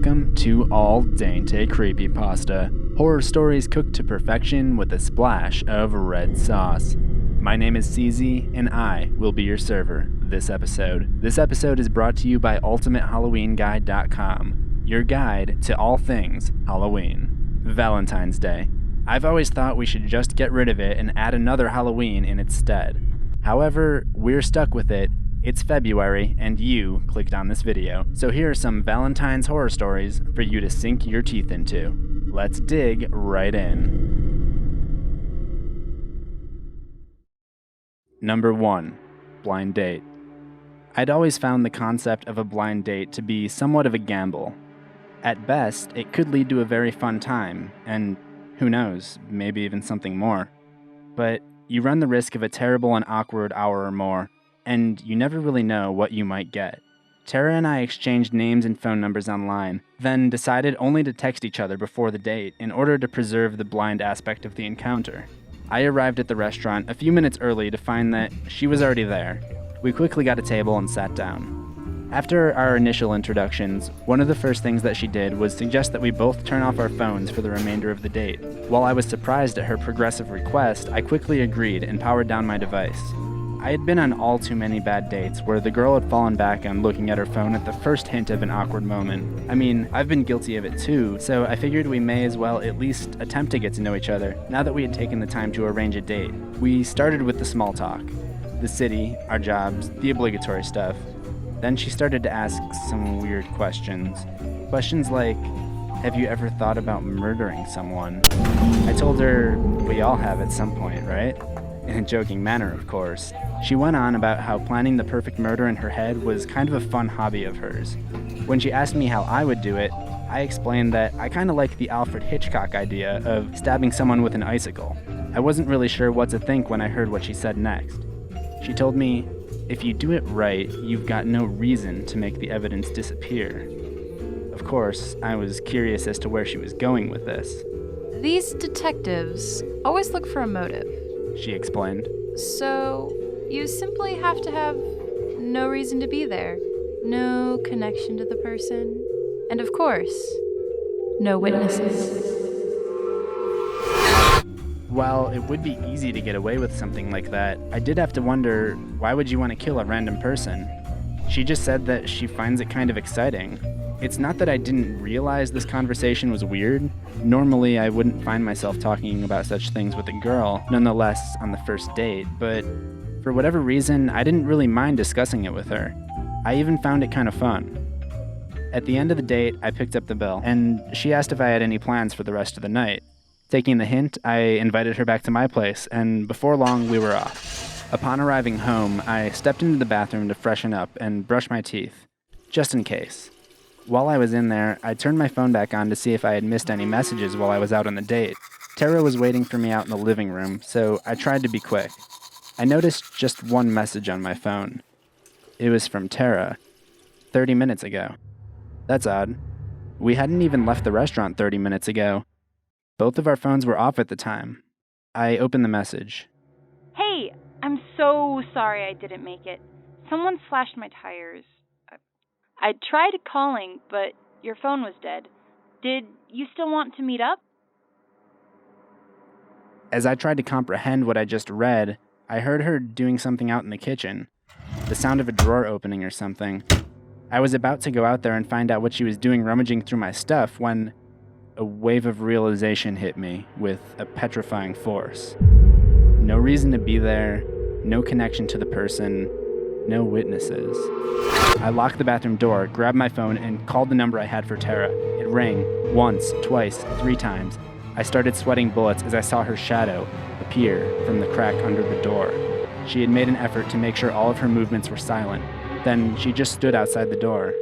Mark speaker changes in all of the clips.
Speaker 1: welcome to Al Dente Creepypasta, horror stories cooked to perfection with a splash of red sauce. My name is CZ, and I will be your server this episode. This episode is brought to you by UltimateHalloweenGuide.com, your guide to all things Halloween. Valentine's Day. I've always thought we should just get rid of it and add another Halloween in its stead. However, we're stuck with it. It's February, and you clicked on this video. So here are some Valentine's horror stories for you to sink your teeth into. Let's dig right in. Number 1. Blind date. I'd always found the concept of a blind date to be somewhat of a gamble. At best, it could lead to a very fun time, and who knows, maybe even something more. But you run the risk of a terrible and awkward hour or more, and you never really know what you might get. Tara and I exchanged names and phone numbers online, then decided only to text each other before the date in order to preserve the blind aspect of the encounter. I arrived at the restaurant a few minutes early to find that she was already there. We quickly got a table and sat down. After our initial introductions, one of the first things that she did was suggest that we both turn off our phones for the remainder of the date. While I was surprised at her progressive request, I quickly agreed and powered down my device. I had been on all too many bad dates where the girl had fallen back on looking at her phone at the first hint of an awkward moment. I mean, I've been guilty of it too, so I figured we may as well at least attempt to get to know each other, now that we had taken the time to arrange a date. We started with the small talk. The city, our jobs, the obligatory stuff. Then she started to ask some weird questions. Questions like, have you ever thought about murdering someone? I told her, we all have at some point, right? In a joking manner, of course. She went on about how planning the perfect murder in her head was kind of a fun hobby of hers. When she asked me how I would do it, I explained that I kind of like the Alfred Hitchcock idea of stabbing someone with an icicle. I wasn't really sure what to think when I heard what she said next. She told me, if you do it right, you've got no reason to make the evidence disappear. Of course, I was curious as to where she was going with this.
Speaker 2: These detectives always look for a motive,
Speaker 1: she explained.
Speaker 2: So you simply have to have no reason to be there, no connection to the person, and of course, no witnesses.
Speaker 1: While it would be easy to get away with something like that, I did have to wonder, why would you want to kill a random person? She just said that she finds it kind of exciting. It's not that I didn't realize this conversation was weird. Normally, I wouldn't find myself talking about such things with a girl, nonetheless on the first date, but for whatever reason, I didn't really mind discussing it with her. I even found it kind of fun. At the end of the date, I picked up the bill, and she asked if I had any plans for the rest of the night. Taking the hint, I invited her back to my place, and before long, we were off. Upon arriving home, I stepped into the bathroom to freshen up and brush my teeth, just in case. While I was in there, I turned my phone back on to see if I had missed any messages while I was out on the date. Tara was waiting for me out in the living room, so I tried to be quick. I noticed just one message on my phone. It was from Tara, 30 minutes ago. That's odd. We hadn't even left the restaurant 30 minutes ago. Both of our phones were off at the time. I opened the message.
Speaker 3: Hey, I'm so sorry I didn't make it. Someone slashed my tires. I tried calling, but your phone was dead. Did you still want to meet up?
Speaker 1: As I tried to comprehend what I just read, I heard her doing something out in the kitchen. The sound of a drawer opening or something. I was about to go out there and find out what she was doing rummaging through my stuff when a wave of realization hit me with a petrifying force. No reason to be there, no connection to the person, no witnesses. I locked the bathroom door, grabbed my phone, and called the number I had for Tara. It rang, once, twice, 3 times. I started sweating bullets as I saw her shadow appear from the crack under the door. She had made an effort to make sure all of her movements were silent. Then she just stood outside the door.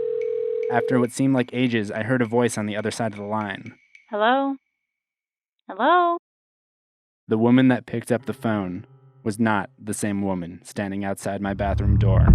Speaker 1: After what seemed like ages, I heard a voice on the other side of the line.
Speaker 3: Hello? Hello?
Speaker 1: The woman that picked up the phone was not the same woman standing outside my bathroom door.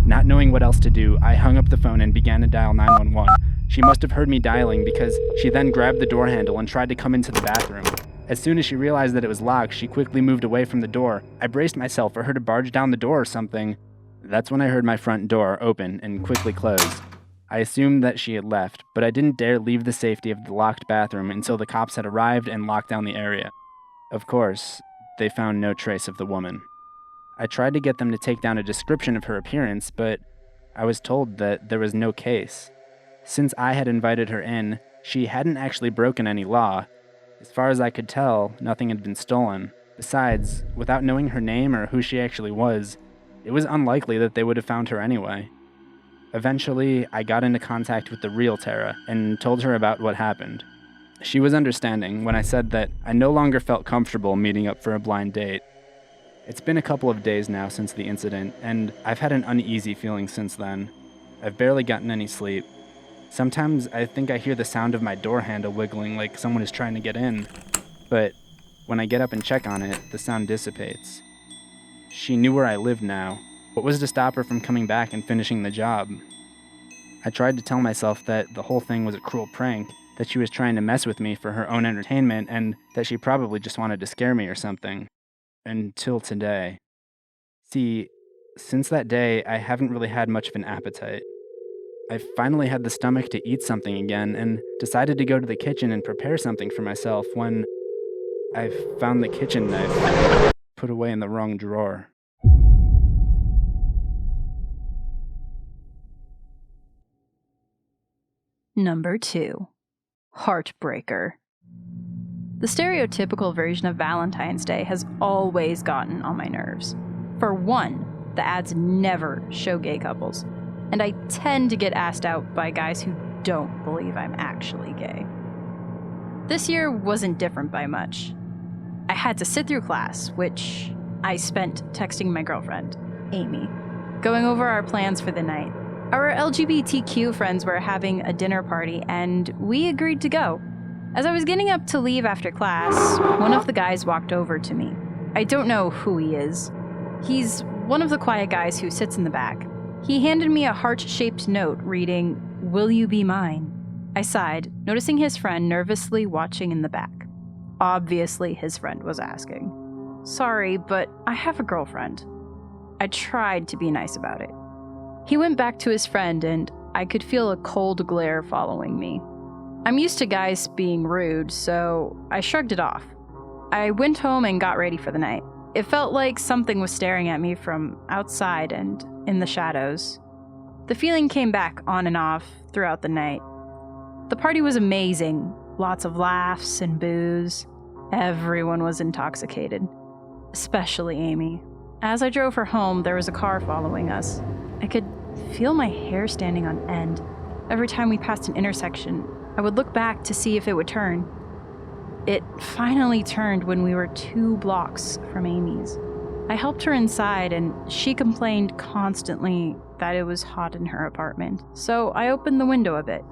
Speaker 1: Not knowing what else to do, I hung up the phone and began to dial 911. She must have heard me dialing because she then grabbed the door handle and tried to come into the bathroom. As soon as she realized that it was locked, she quickly moved away from the door. I braced myself for her to barge down the door or something. That's when I heard my front door open and quickly close. I assumed that she had left, but I didn't dare leave the safety of the locked bathroom until the cops had arrived and locked down the area. Of course, they found no trace of the woman. I tried to get them to take down a description of her appearance, but I was told that there was no case. Since I had invited her in, she hadn't actually broken any law. As far as I could tell, nothing had been stolen. Besides, without knowing her name or who she actually was, it was unlikely that they would have found her anyway. Eventually, I got into contact with the real Tara and told her about what happened. She was understanding when I said that I no longer felt comfortable meeting up for a blind date. It's been a couple of days now since the incident, and I've had an uneasy feeling since then. I've barely gotten any sleep. Sometimes I think I hear the sound of my door handle wiggling like someone is trying to get in, but when I get up and check on it, the sound dissipates. She knew where I lived now. What was to stop her from coming back and finishing the job? I tried to tell myself that the whole thing was a cruel prank, that she was trying to mess with me for her own entertainment, and that she probably just wanted to scare me or something. Until today. See, since that day, I haven't really had much of an appetite. I finally had the stomach to eat something again and decided to go to the kitchen and prepare something for myself when I found the kitchen knife put away in the wrong drawer.
Speaker 2: Number 2. Heartbreaker. The stereotypical version of Valentine's Day has always gotten on my nerves. For one, the ads never show gay couples, and I tend to get asked out by guys who don't believe I'm actually gay. This year wasn't different by much. I had to sit through class, which I spent texting my girlfriend, Amy, going over our plans for the night. Our LGBTQ friends were having a dinner party, and we agreed to go. As I was getting up to leave after class, one of the guys walked over to me. I don't know who he is. He's one of the quiet guys who sits in the back. He handed me a heart-shaped note reading, "Will you be mine?" I sighed, noticing his friend nervously watching in the back. Obviously, his friend was asking. "Sorry, but I have a girlfriend." I tried to be nice about it. He went back to his friend, and I could feel a cold glare following me. I'm used to guys being rude, so I shrugged it off. I went home and got ready for the night. It felt like something was staring at me from outside and in the shadows. The feeling came back on and off throughout the night. The party was amazing. Lots of laughs and booze. Everyone was intoxicated, especially Amy. As I drove her home, there was a car following us. I could feel my hair standing on end. Every time we passed an intersection, I would look back to see if it would turn. It finally turned when we were 2 blocks from Amy's. I helped her inside, and she complained constantly that it was hot in her apartment, so I opened the window a bit.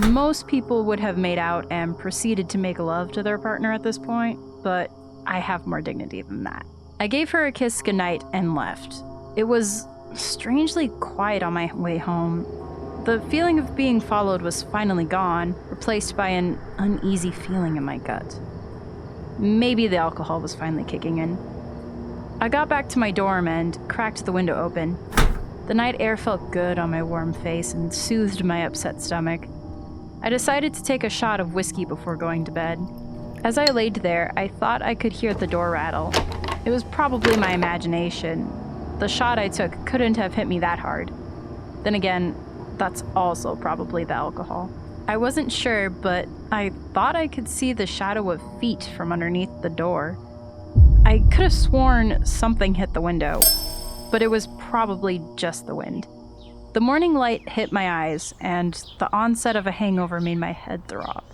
Speaker 2: Most people would have made out and proceeded to make love to their partner at this point, but I have more dignity than that. I gave her a kiss goodnight and left. It was strangely quiet on my way home. The feeling of being followed was finally gone, replaced by an uneasy feeling in my gut. Maybe the alcohol was finally kicking in. I got back to my dorm and cracked the window open. The night air felt good on my warm face and soothed my upset stomach. I decided to take a shot of whiskey before going to bed. As I laid there, I thought I could hear the door rattle. It was probably my imagination. The shot I took couldn't have hit me that hard. Then again, that's also probably the alcohol. I wasn't sure, but I thought I could see the shadow of feet from underneath the door. I could have sworn something hit the window, but it was probably just the wind. The morning light hit my eyes, and the onset of a hangover made my head throb.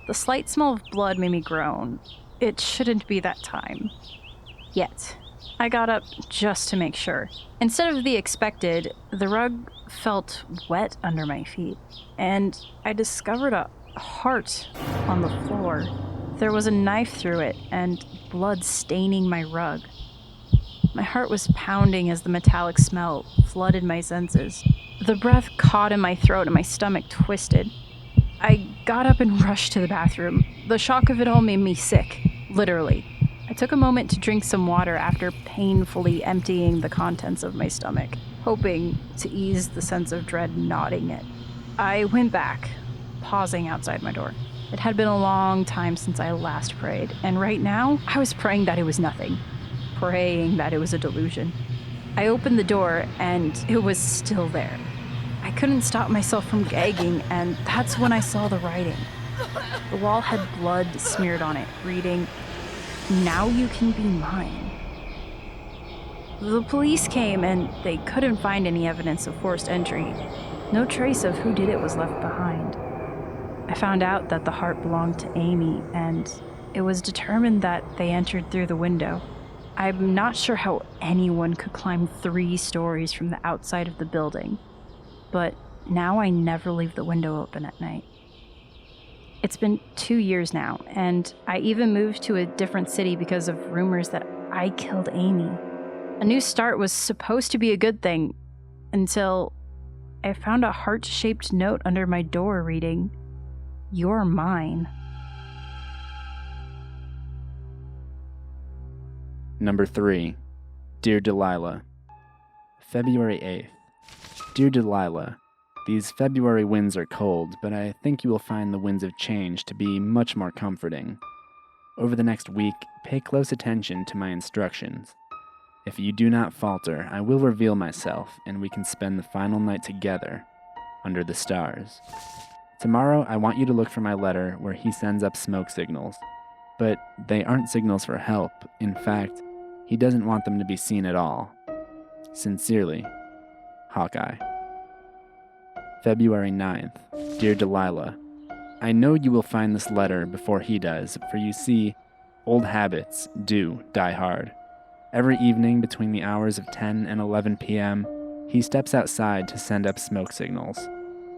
Speaker 2: The slight smell of blood made me groan. It shouldn't be that time. Yet, I got up just to make sure. Instead of the expected, the rug felt wet under my feet, and I discovered a heart on the floor. There was a knife through it, and blood staining my rug. My heart was pounding as the metallic smell flooded my senses. The breath caught in my throat and my stomach twisted. I got up and rushed to the bathroom. The shock of it all made me sick, literally. I took a moment to drink some water after painfully emptying the contents of my stomach. hoping to ease the sense of dread knotting it. I went back, pausing outside my door. It had been a long time since I last prayed, and right now, I was praying that it was nothing. Praying that it was a delusion. I opened the door, and it was still there. I couldn't stop myself from gagging, and that's when I saw the writing. The wall had blood smeared on it, reading, "Now you can be mine." The police came, and they couldn't find any evidence of forced entry. No trace of who did it was left behind. I found out that the heart belonged to Amy, and it was determined that they entered through the window. I'm not sure how anyone could climb 3 stories from the outside of the building, but now I never leave the window open at night. It's been 2 years now, and I even moved to a different city because of rumors that I killed Amy. A new start was supposed to be a good thing, until I found a heart-shaped note under my door reading, "You're mine."
Speaker 1: Number 3. Dear Delilah. February 8th. Dear Delilah, these February winds are cold, but I think you will find the winds of change to be much more comforting. Over the next week, pay close attention to my instructions. If you do not falter, I will reveal myself, and we can spend the final night together, under the stars. Tomorrow, I want you to look for my letter where he sends up smoke signals. But they aren't signals for help. In fact, he doesn't want them to be seen at all. Sincerely, Hawkeye. February 9th. Dear Delilah, I know you will find this letter before he does, for you see, old habits do die hard. Every evening between the hours of 10 and 11 p.m., he steps outside to send up smoke signals.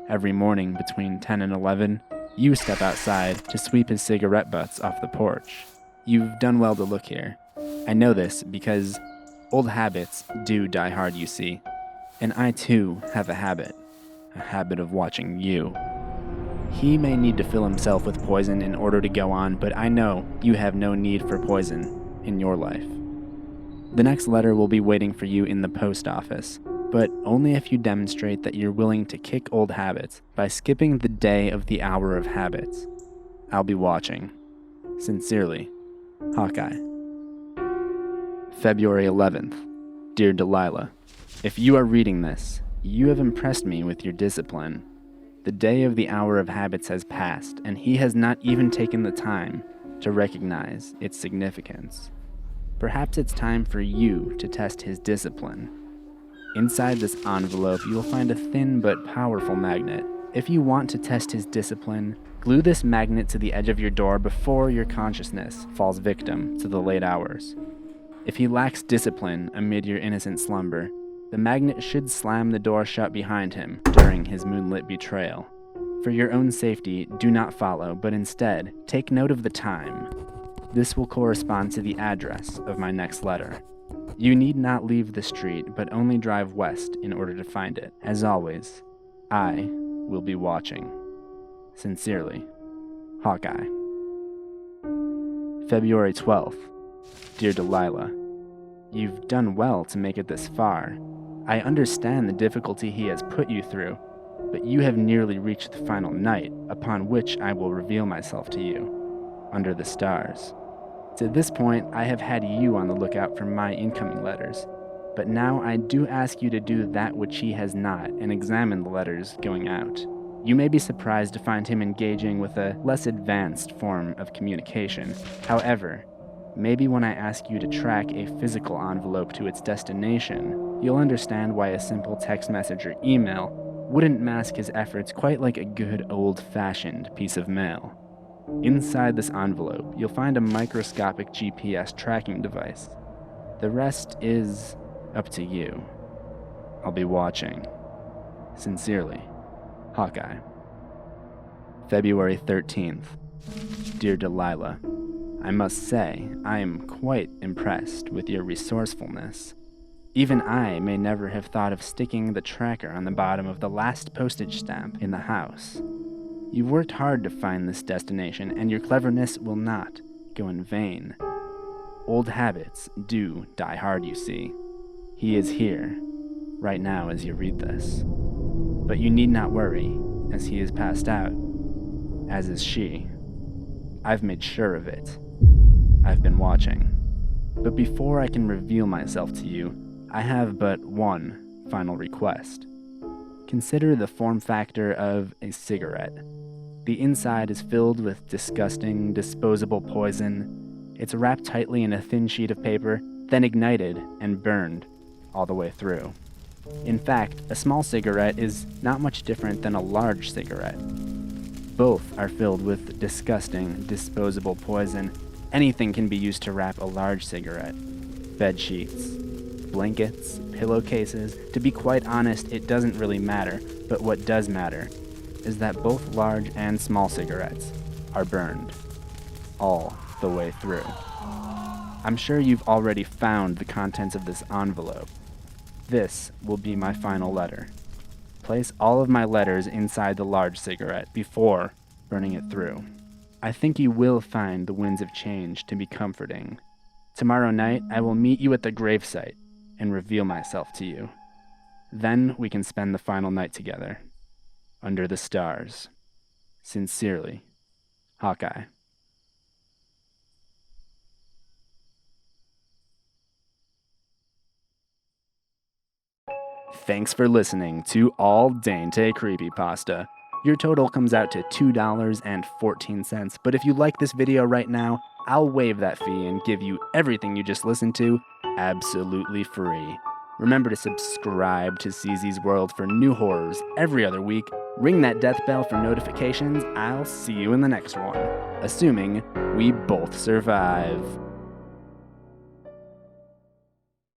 Speaker 1: Every morning between 10 and 11, you step outside to sweep his cigarette butts off the porch. You've done well to look here. I know this because old habits do die hard, you see. And I too have a habit of watching you. He may need to fill himself with poison in order to go on, but I know you have no need for poison in your life. The next letter will be waiting for you in the post office, but only if you demonstrate that you're willing to kick old habits by skipping the day of the hour of habits. I'll be watching. Sincerely, Hawkeye. February 11th. Dear Delilah, if you are reading this, you have impressed me with your discipline. The day of the hour of habits has passed, and he has not even taken the time to recognize its significance. Perhaps it's time for you to test his discipline. Inside this envelope, you will find a thin but powerful magnet. If you want to test his discipline, glue this magnet to the edge of your door before your consciousness falls victim to the late hours. If he lacks discipline amid your innocent slumber, the magnet should slam the door shut behind him during his moonlit betrayal. For your own safety, do not follow, but instead, take note of the time. This will correspond to the address of my next letter. You need not leave the street, but only drive west in order to find it. As always, I will be watching. Sincerely, Hawkeye. February 12th. Dear Delilah, you've done well to make it this far. I understand the difficulty he has put you through, but you have nearly reached the final night, upon which I will reveal myself to you, under the stars. To this point, I have had you on the lookout for my incoming letters, but now I do ask you to do that which he has not and examine the letters going out. You may be surprised to find him engaging with a less advanced form of communication. However, maybe when I ask you to track a physical envelope to its destination, you'll understand why a simple text message or email wouldn't mask his efforts quite like a good old-fashioned piece of mail. Inside this envelope, you'll find a microscopic GPS tracking device. The rest is up to you. I'll be watching. Sincerely, Hawkeye. February 13th. Dear Delilah, I must say, I am quite impressed with your resourcefulness. Even I may never have thought of sticking the tracker on the bottom of the last postage stamp in the house. You've worked hard to find this destination, and your cleverness will not go in vain. Old habits do die hard, you see. He is here. right now as you read this. But you need not worry, as he is passed out, as is she. I've made sure of it. I've been watching. But before I can reveal myself to you, I have but one final request. Consider the form factor of a cigarette. The inside is filled with disgusting, disposable poison. It's wrapped tightly in a thin sheet of paper, then ignited and burned all the way through. In fact, a small cigarette is not much different than a large cigarette. Both are filled with disgusting, disposable poison. Anything can be used to wrap a large cigarette. Bed sheets, blankets, pillowcases. To be quite honest, it doesn't really matter, but what does matter is that both large and small cigarettes are burned all the way through. I'm sure you've already found the contents of this envelope. This will be my final letter. Place all of my letters inside the large cigarette before burning it through. I think you will find the winds of change to be comforting. Tomorrow night, I will meet you at the gravesite and reveal myself to you. Then we can spend the final night together, under the stars. Sincerely, Hawkeye. Thanks for listening to Al Dente Creepypasta. Your total comes out to $2.14, but if you like this video right now, I'll waive that fee and give you everything you just listened to absolutely free. Remember to subscribe to CZ's World for new horrors every other week. Ring that death bell for notifications. I'll see you in the next one, assuming we both survive.